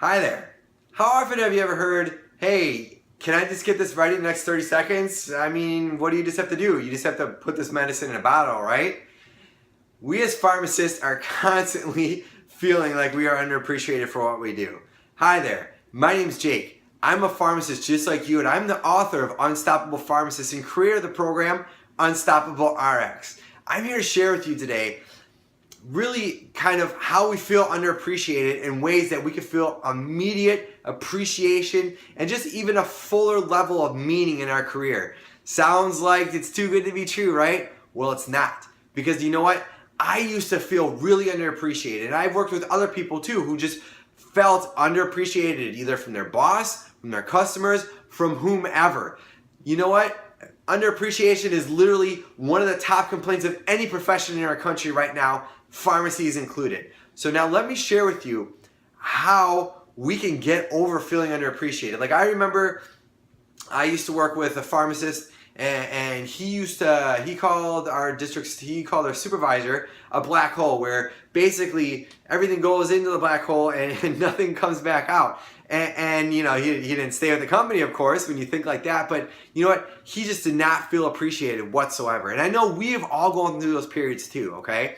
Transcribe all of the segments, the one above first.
Hi there. How often have you ever heard, hey, can I just get this ready in the next 30 seconds? I mean, what do you just have to do? You just have to put this medicine in a bottle, right? We as pharmacists are constantly feeling like we are underappreciated for what we do. Hi there. My name's Jake. I'm a pharmacist just like you, and I'm the author of Unstoppable Pharmacist and creator of the program Unstoppable RX. I'm here to share with you today really kind of how we feel underappreciated in ways that we can feel immediate appreciation and just even a fuller level of meaning in our career. Sounds like it's too good to be true, right? Well, it's not. Because you know what? I used to feel really underappreciated, and I've worked with other people too who just felt underappreciated either from their boss, from their customers, from whomever. You know what? Underappreciation is literally one of the top complaints of any profession in our country right now, pharmacies included. So now let me share with you how we can get over feeling underappreciated. Like I remember I used to work with a pharmacist, and he called our supervisor a black hole, where basically everything goes into the black hole and nothing comes back out. And you know, he didn't stay with the company, of course, when you think like that, but you know what? He just did not feel appreciated whatsoever. And I know we have all gone through those periods too, okay?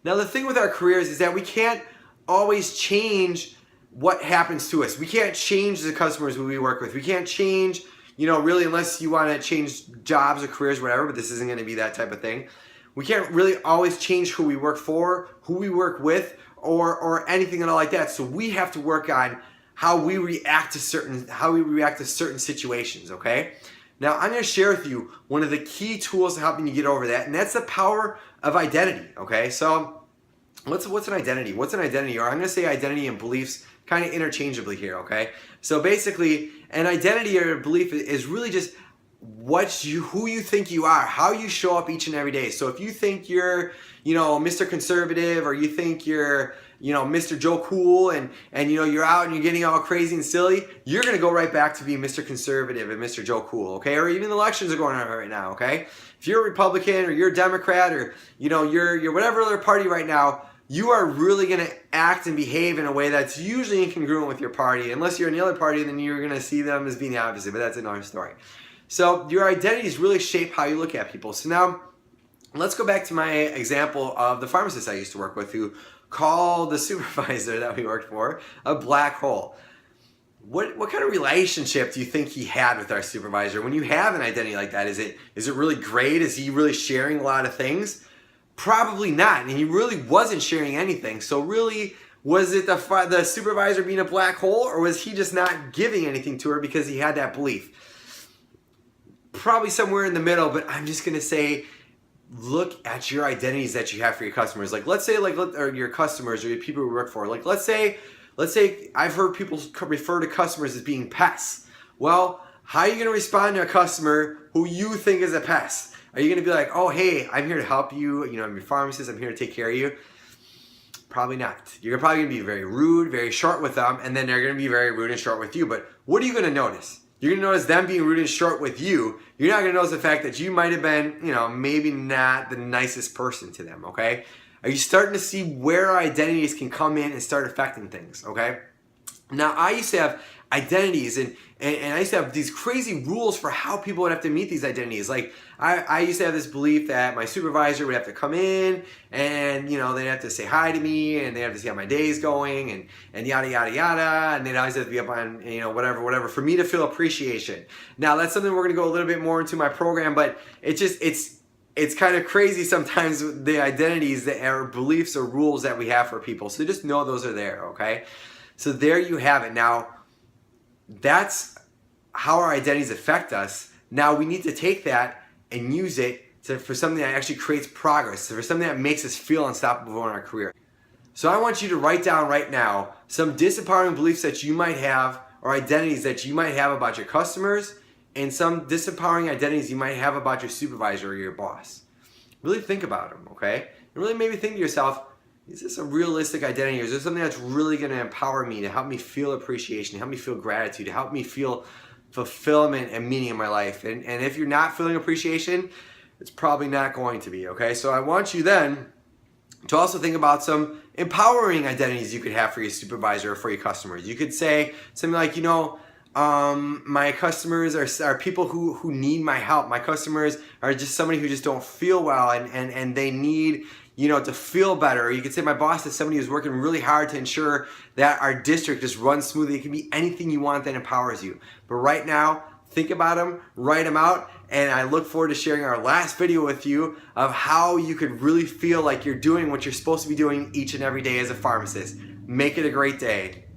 Now the thing with our careers is that we can't always change what happens to us. We can't change the customers who we work with. We can't change, you know, really, unless you want to change jobs or careers, whatever, but this isn't going to be that type of thing. We can't really always change who we work for, who we work with, or anything at all like that. So we have to work on how we react to certain situations, okay? Now I'm going to share with you one of the key tools to helping you get over that, and that's the power of identity, okay? So what's an identity? What's an identity? Or I'm going to say identity and beliefs kind of interchangeably here, okay? So basically, an identity or a belief is really just who you think you are, how you show up each and every day. So if you think you're, you know, Mr. Conservative, or you think you're, you know, Mr. Joe Cool, and you know, you're out and you're getting all crazy and silly, you're gonna go right back to being Mr. Conservative and Mr. Joe Cool, okay? Or even the elections are going on right now, okay? If you're a Republican or you're a Democrat, or you know, you're whatever other party right now, you are really gonna act and behave in a way that's usually incongruent with your party. Unless you're in the other party, then you're gonna see them as being the opposite, but that's another story. So your identities really shape how you look at people. So now let's go back to my example of the pharmacist I used to work with, who called the supervisor that we worked for a black hole. What kind of relationship do you think he had with our supervisor? When you have an identity like that, is it really great? Is he really sharing a lot of things? Probably not, and he really wasn't sharing anything. So really, was it the supervisor being a black hole, or was he just not giving anything to her because he had that belief? Probably somewhere in the middle, but I'm just gonna say, look at your identities that you have for your customers. Like let's say, or your customers or your people who work for. Like let's say I've heard people refer to customers as being pests. Well, how are you gonna respond to a customer who you think is a pest? Are you gonna be like, oh hey, I'm here to help you, you know, I'm your pharmacist, I'm here to take care of you? Probably not. You're probably gonna be very rude, very short with them, and then they're gonna be very rude and short with you. But what are you gonna notice? You're going to notice them being rude and short with you. You're not going to notice the fact that you might have been, you know, maybe not the nicest person to them, okay? Are you starting to see where our identities can come in and start affecting things, okay? Now, I used to have identities, and I used to have these crazy rules for how people would have to meet these identities. Like, I used to have this belief that my supervisor would have to come in, and, you know, they'd have to say hi to me, and they'd have to see how my day's going, and yada, yada, yada, and they'd always have to be up on, you know, whatever, for me to feel appreciation. Now, that's something we're going to go a little bit more into my program, but it's kind of crazy sometimes, the identities that are beliefs or rules that we have for people. So just know those are there, okay? So there you have it. Now, that's how our identities affect us. Now we need to take that and use it for something that actually creates progress, for something that makes us feel unstoppable in our career. So I want you to write down right now some disempowering beliefs that you might have, or identities that you might have about your customers, and some disempowering identities you might have about your supervisor or your boss. Really think about them, okay? And really maybe think to yourself, is this a realistic identity, or is this something that's really going to empower me, to help me feel appreciation, to help me feel gratitude, to help me feel fulfillment and meaning in my life? And if you're not feeling appreciation, it's probably not going to be, okay? So I want you then to also think about some empowering identities you could have for your supervisor or for your customers. You could say something like, my customers are people who need my help. My customers are just somebody who just don't feel well and they need, to feel better. Or you could say my boss is somebody who's working really hard to ensure that our district just runs smoothly. It can be anything you want that empowers you. But right now, think about them, write them out, and I look forward to sharing our last video with you of how you could really feel like you're doing what you're supposed to be doing each and every day as a pharmacist. Make it a great day.